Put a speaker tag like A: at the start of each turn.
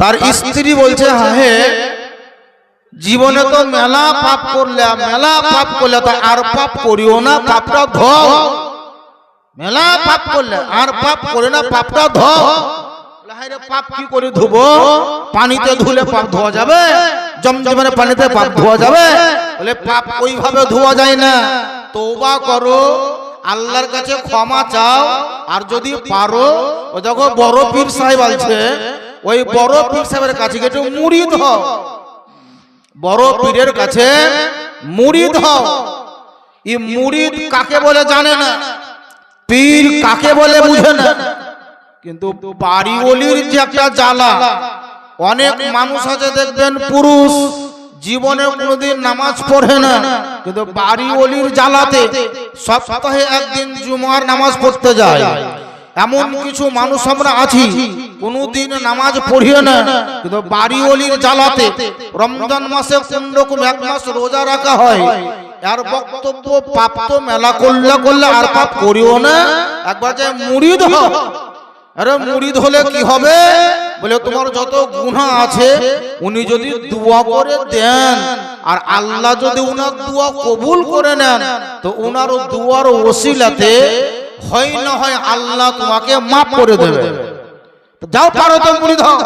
A: তার স্ত্রী বলছে হে জীবনে তো মেলা পাপ করলে তো আর পাপ করিও না, পাপটা ধোও। মেলা পাপ করলে আর পাপ করে না, পাপটা ধোও। পাপ কি করে ধুবো? পানিতে ধুলে পাপ ধোয়া যাবে? জমজমের পানিতে পাপ ধোয়া যাবে? বলে পাপ ওইভাবে ধোয়া যায় না। তওবা করো, আল্লাহর কাছে ক্ষমা চাও, আর যদি পারো ওই দেখো বড় পীর সাহেব আছে, ওই বড় পীর সাহেবের কাছে একটু মুরিদ হও। বড় পীরের কাছে মুরিদ হও। এই মুরিদ কাকে বলে জানে না, পীর কাকে বলে বুঝে না। কিন্তু বাড়ি ওলির যে একটা জ্বালা, অনেক মানুষ আছে দেখবেন পুরুষ জীবনে কোনোদিন নামাজ পড়ে না, কিন্তু বাড়ি ওলির জ্বালাতে সপ্তাহে একদিন জুমার নামাজ পড়তে যায়। এমন কিছু মানুষ আমরা আছি কোনোদিন নামাজ পড়িয়ে না, কিন্তু বাড়ি ওলির জ্বালাতে রমজান মাসে কোন রকম এক মাস রোজা রাখা হয়। আর বক্তব্য পাপ তো মেলা করলে আর পাপ করিও না, একবার যে মুরিদ হও। আরে মুরিদ হলে কি হবে? বলে তোমার যত গুনাহ আছে উনি যদি দোয়া করে দেন, আর আল্লাহ যদি উনার দোয়া কবুল করে নেন, তো উনার দোয়ার ওসিলাতে হয় না হয় আল্লাহ তোমাকে মাফ করে দেবে। যাও পারো তো মুরিদ হও।